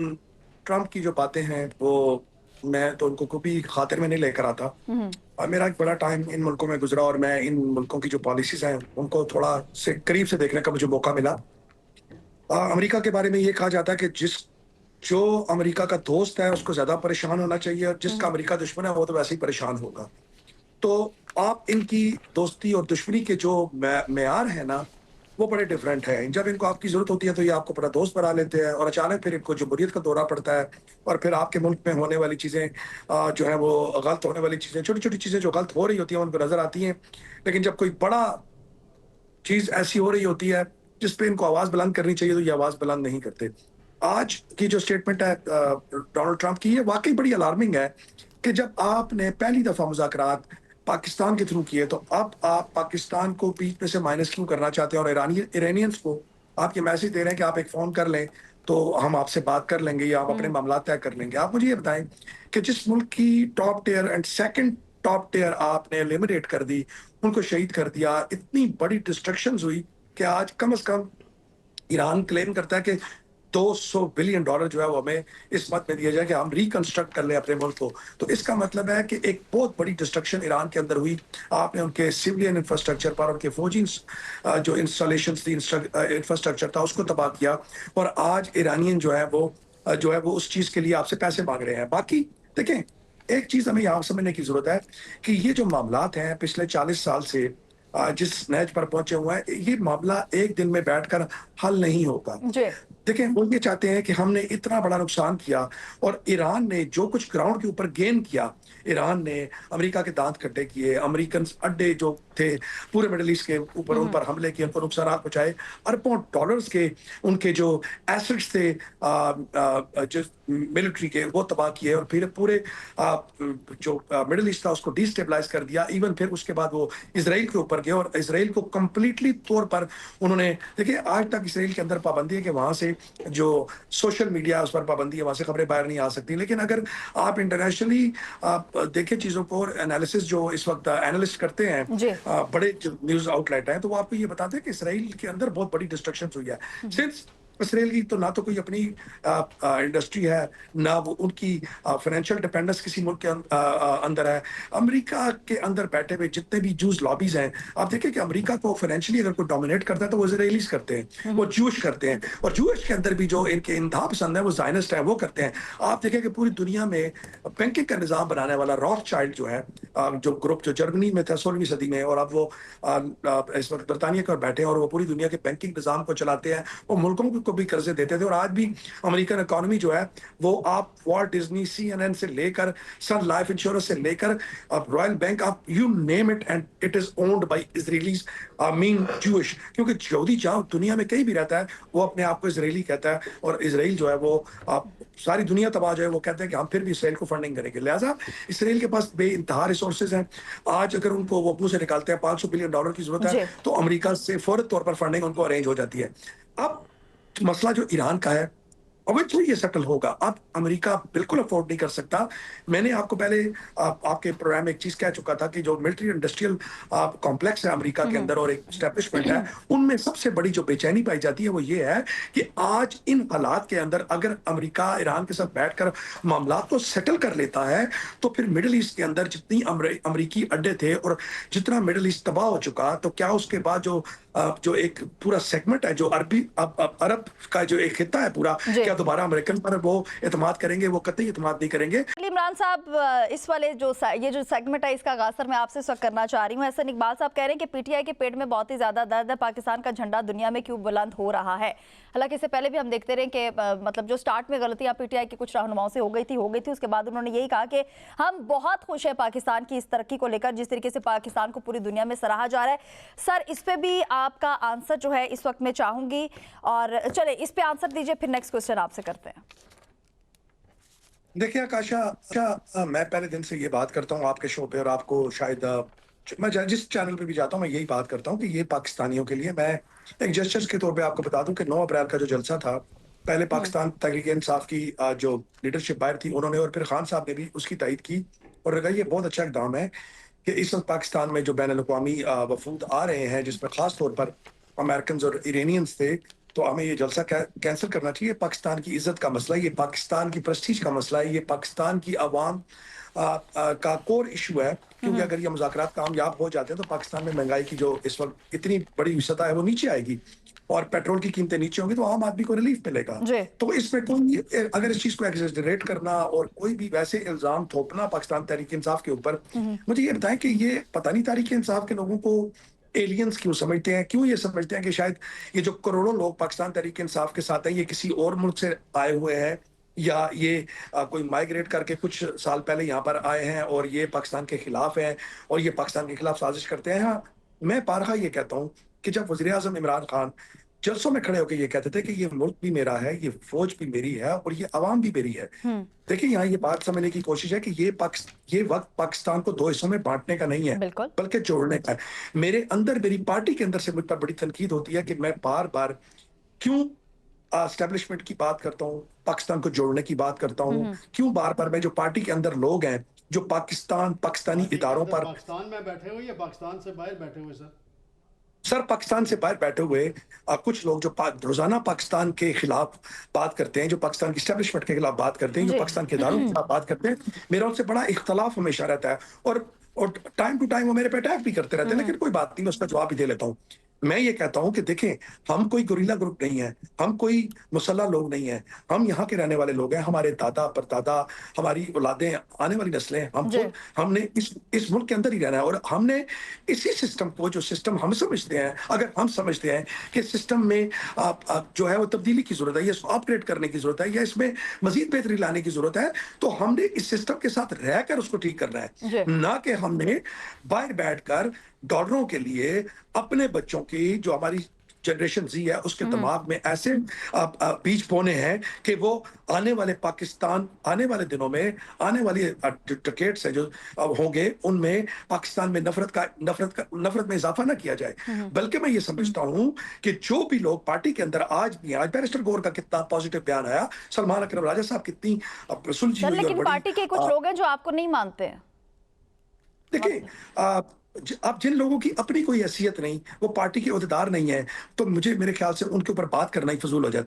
Trump की जो बातें हैं वो मैं तो उनको कभी खातिर में नहीं लेकर आता। हुँ, और मेरा एक बड़ा टाइम इन मुल्कों में गुजरा और मैं इन मुल्कों की जो पॉलिसीज हैं उनको थोड़ा से करीब से देखने का मुझे मौका मिला। अमेरिका के बारे में ये कहा जाता है कि जिस जो अमेरिका का दोस्त है उसको ज्यादा परेशान होना चाहिए और जिसका हुँ, अमेरिका दुश्मन है वो तो वैसे ही परेशान होगा। तो आप इनकी दोस्ती और दुश्मनी के जो मेयार है ना, वो बड़े डिफरेंट है। जब इनको आपकी ज़रूरत होती है तो ये आपको अपना दोस्त बना लेते हैं और अचानक फिर इनको जमहूरियत का दौरा पड़ता है और फिर आपके मुल्क में होने वाली चीज़ें जो है वो गलत होने वाली चीज़ें, छोटी-छोटी चीज़ें जो गलत हो रही होती हैं उनको नज़र आती हैं। लेकिन जब कोई बड़ा चीज़ ऐसी हो रही होती है जिस पे इनको आवाज़ बुलंद करनी चाहिए तो ये आवाज़ बुलंद नहीं करते। आज की जो स्टेटमेंट है डोनाल्ड ट्रंप की, ये वाक़ई बड़ी अलार्मिंग है कि जब आपने पहली दफ़ा मुज़ाकरात पाकिस्तान के थ्रू किए तो अब आप पाकिस्तान को बीच में से माइनस क्यों करना चाहते हैं और इरानियंस को आप ये मैसेज दे रहे हैं कि आप एक फ़ोन कर लें, तो हम आपसे बात कर लेंगे या हम अपने हुँ। मामला तय कर लेंगे। आप मुझे ये बताएँ कि जिस मुल्क की top tier and second top tier आपने एलिमिनेट कर दी, उनको शहीद कर दिया, इतनी बड़ी डिस्ट्रक्शंस हुई कि आज कम से कम ईरान क्लेम करता है कि $200 बिलियन जो है वो हमें इस मत में दिया जाए कि हम रिकंस्ट्रक्ट कर लें अपने मुल्क को। तो इसका मतलब है कि एक बहुत बड़ी डिस्ट्रक्शन ईरान के अंदर हुई। आपने उनके सिविलियन इंफ्रास्ट्रक्चर पर, उनके फौजी जो इंस्टॉलेशंस थी, इंफ्रास्ट्रक्चर था उसको तबाह किया और आज ईरानियन जो है वो उस चीज़ के लिए आपसे पैसे माँग रहे हैं। बाकी देखें, एक चीज़ हमें यहाँ समझने की ज़रूरत है कि ये जो मामलात हैं पिछले 40 साल से जिस नहज पर पहुँचे हुए हैं, ये मामला एक दिन में बैठकर हल नहीं होगा। जी। देखिए, वो ये चाहते हैं कि हमने इतना बड़ा नुकसान किया और ईरान ने जो कुछ ग्राउंड के ऊपर गेन किया, ईरान ने अमेरिका के दाँत खट्टे किए, अमेरिकन अड्डे जो थे, पूरे मिडल ईस्ट के ऊपर हुँ, उन हुँ। पर हमले किए, उनको नुकसानात पहुँचाए, अरबों डॉलर्स के उनके जो एसेट्स थे जो मिलिट्री के, वो तबाह किए और फिर पूरे जो मिडल ईस्ट था, उसको डिस्टेबलाइज़ कर दिया। इवन फिर उसके बाद वो इज़राइल के ऊपर गए और इज़राइल को कंप्लीटली तौर पर उन्होंने देखिए, आज तक इज़राइल के अंदर पाबंदी है कि वहाँ से जो सोशल मीडिया उस पर पाबंदी है, वहाँ से खबरें बाहर नहीं आ सकती। लेकिन अगर आप इंटरनेशनली आप देखें चीज़ों को, एनालिसिस जो इस वक़्त एनालिस्ट करते हैं जी। बड़े जो न्यूज़ आउटलेट हैं, तो वो आपको ये बताते हैं कि इसराइल के अंदर बहुत बड़ी डिस्ट्रक्शंस हुई है। हुँ, हुँ। सिंस इसराइल की तो ना तो कोई अपनी इंडस्ट्री है, ना वो उनकी फाइनेंशियल डिपेंडेंस किसी मुल्क के अंदर है। अमेरिका के अंदर बैठे हुए जितने भी जूस लॉबीज़ हैं, आप देखिए कि अमेरिका को फाइनेंशियली अगर कोई डोमिनेट करता है, तो वो इज़राइलीज़ करते हैं, हुँ, वो हुँ। जूश करते हैं और जूश के अंदर भी जो इनके इंतहा पसंद है, वो ज़ायनिस्ट है, वो करते हैं। आप देखें कि पूरी दुनिया में बैंकिंग का निज़ाम बनाने वाला रॉथशाइल्ड जो है जो ग्रुप जो जर्मनी में था 16वीं सदी में और अब वो इस वक़्त बर्तानिया के बैठे हैं और वो पूरी दुनिया के बैंकिंग निज़ाम को चलाते हैं। वो मुल्कों को भी कर्ज़े देते थे और आज भी अमेरिकन इकोनॉमी जो है, वो आप वॉल्ट डिज़नी, सीएनएन से लेकर सन लाइफ इंश्योरेंस से लेकर अब रॉयल बैंक, आप you name it and it is owned by Israelis mean Jewish, क्योंकि यहूदी जहाँ दुनिया में कहीं भी रहता है, वो अपने आप को इज़राइली कहता है और इज़राइल जो है वो सारी दुनिया तबाह जो है वो कहते हैं कि हम फिर भी इसराइल को फंडिंग करेंगे। लिहाज़ा इसराइल के पास बेइंतहा रिसोर्सेज़ हैं। आज अगर उनको वो मुँह से निकालते हैं $500 बिलियन की ज़रूरत है, जी। तो अमेरिका से फ़ौरी तौर पर फंडिंग उनको अरेंज हो जाती है। अब मसला जो ईरान का है, इवेंचुअली ये सेटल होगा। अब अमेरिका बिल्कुल अफ़ोर्ड नहीं कर सकता। मैंने आपको पहले आपके प्रोग्राम में एक चीज़ कह चुका था कि जो मिलिट्री इंडस्ट्रियल कॉम्प्लेक्स है अमेरिका हुँ, के हुँ। अंदर और एक एस्टेब्लिशमेंट है, उनमें सबसे बड़ी जो बेचैनी पाई जाती है वो ये है कि आज इन हालात के अंदर अगर अमेरिका ईरान के साथ बैठकर मामलात को सेटल कर लेता है, तो फिर मिडल ईस्ट के अंदर जितनी अमरीकी अड्डे थे और जितना मिडल ईस्ट तबाह हो चुका, तो क्या उसके बाद जो एक पूरा सेगमेंट है जो अरबी अरब का जो एक हिस्सा है पूरा, जी। क्या दोबारा अमेरिकन पर वो एतमाद करेंगे? वो कतई एतमाद नहीं करेंगे। चलिए इमरान साहब, इस वाले ये जो सेगमेंट है इसका आगाज़ सर मैं आपसे इस वक्त करना चाह रही हूँ। एहसन इकबाल साहब कह रहे हैं कि पीटीआई के पेट में बहुत ही ज़्यादा दर्द है, पाकिस्तान का झंडा दुनिया में क्यों बुलंद हो रहा है। हालांकि इससे पहले भी हम देखते रहे कि मतलब जो स्टार्ट में गलतियां पीटीआई के कुछ रहनुमाओं से हो गई थी, उसके बाद उन्होंने यही कहा कि हम बहुत खुश हैं पाकिस्तान की इस तरक्की को लेकर, जिस तरीके से पाकिस्तान को पूरी दुनिया में सराहा जा रहा है। सर इस पे भी आपका आंसर जो है इस वक्त मैं चाहूंगी, और चले इस पे आंसर दीजिए, फिर नेक्स्ट क्वेश्चन आपसे करते हैं। देखिए आकाशा, मैं पहले दिन से ये बात करता हूँ आपके शो पे और आपको शायद मैं जिस चैनल पे भी जाता हूँ मैं यही बात करता हूँ कि ये पाकिस्तानियों के लिए मैं एक जेस्चर्स के तौर पे आपको बता दूं कि 9 अप्रैल का जो जलसा था, पहले हम्म। पाकिस्तान तहरीक-ए-इंसाफ की जो लीडरशिप बाहर थी उन्होंने और फिर खान साहब ने भी उसकी तायद की और कहा ये बहुत अच्छा इक़दाम है कि इस वक़्त पाकिस्तान में जो बैनुल-अक़वामी वफ़ूद आ रहे हैं, जिसमें ख़ास तौर पर अमेरिकन्स और इरानियंस थे, तो हमें ये जलसा कैंसिल करना चाहिए। पाकिस्तान की इज्जत का मसला है, ये पाकिस्तान की प्रेस्टीज का मसला है, ये पाकिस्तान की आवाम का कोर इशू है। क्योंकि अगर ये मुज़ाकरात कामयाब हो जाते हैं तो पाकिस्तान में महंगाई की जो इस वक्त इतनी बड़ी सतह है वो नीचे आएगी और पेट्रोल की कीमतें नीचे होंगी तो आम आदमी को रिलीफ मिलेगा। जी। तो इसमें कोई अगर इस चीज को एग्जैजरेट करना और कोई भी वैसे इल्जाम थोपना पाकिस्तान तहरीक इंसाफ के ऊपर, मुझे ये बताएं कि ये पता नहीं तहरीक इंसाफ के लोगों को एलियंस क्यों समझते हैं, क्यों ये समझते हैं कि शायद ये जो करोड़ों लोग पाकिस्तान तहरीक इंसाफ के साथ हैं ये किसी और मुल्क से आए हुए हैं या ये कोई माइग्रेट करके कुछ साल पहले यहाँ पर आए हैं और ये पाकिस्तान के खिलाफ हैं और ये पाकिस्तान के खिलाफ साजिश करते हैं। हाँ, मैं बारहा ये कहता हूँ कि जब वज़ीर आज़म इमरान खान जलसों में खड़े होकर ये कहते थे कि ये मुल्क भी मेरा है, ये फौज भी मेरी है और ये अवाम भी मेरी है। देखिए यहाँ ये बात समझने की कोशिश है कि ये वक्त पाकिस्तान को दो हिस्सों में बांटने का नहीं है, बिल्कुल। बल्कि जोड़ने का है। मेरे अंदर, मेरी पार्टी के अंदर से मुझ पर बड़ी तनकीद होती है कि मैं बार बार क्यों एस्टेब्लिशमेंट की बात करता हूँ, पाकिस्तान को जोड़ने की बात करता हूँ, क्यों बार बार मैं जो पार्टी के अंदर लोग हैं जो पाकिस्तानी इदारों पर पाकिस्तान में बैठे हुए या पाकिस्तान से बाहर बैठे हुए सर पाकिस्तान से बाहर बैठे हुए कुछ लोग जो रोजाना पाकिस्तान के खिलाफ बात करते हैं, जो पाकिस्तान की एस्टेब्लिशमेंट के खिलाफ बात करते हैं, जो पाकिस्तान के इदारों के खिलाफ बात करते हैं, मेरा उनसे बड़ा इख्तलाफ हमेशा रहता है और टाइम टू टाइम वो मेरे पे अटैक भी करते रहते हैं, लेकिन कोई बात नहीं, मैं उसका जवाब भी दे लेता हूँ। मैं ये कहता हूं कि देखें, हम कोई गुरीला ग्रुप नहीं है, हम कोई मुसल्ला लोग नहीं है, हम यहाँ के रहने वाले लोग हैं। हमारे दादा परदादा, हमारी औलादें, आने वाली नस्लें, हमने इस मुल्क के अंदर ही रहना है और हमने इसी सिस्टम को, जो सिस्टम हम समझते हैं, अगर हम समझते हैं कि सिस्टम में जो है वो तब्दीली की जरूरत है या इसको अपग्रेड करने की जरूरत है या इसमें मजीद बेहतरी लाने की जरूरत है, तो हमने इस सिस्टम के साथ रहकर उसको ठीक करना है, ना कि हमने बाहर बैठकर डॉलरों के लिए अपने बच्चों की, जो हमारी जनरेशन जी है, उसके दिमाग में ऐसे बीज बोने हैं कि वो आने वाले पाकिस्तान, आने वाले दिनों में, आने वाली डिकेड्स है जो होंगे, उनमें पाकिस्तान में नफरत में इजाफा ना किया जाए। बल्कि मैं ये समझता हूं कि जो भी लोग पार्टी के अंदर आज बैरिस्टर गौर का कितना पॉजिटिव बयान आया, सलमान अकरम राजा साहब कितनी सुलझी हुई, लेकिन पार्टी के कुछ लोग हैं जो आपको नहीं मानते हैं। देखिए अब जिन लोगों की अपनी कोई हैसियत नहीं, वो पार्टी के ओहदेदार नहीं है, तो मुझे, मेरे ख्याल से उनके ऊपर बात करना ही फजूल हो जाता है।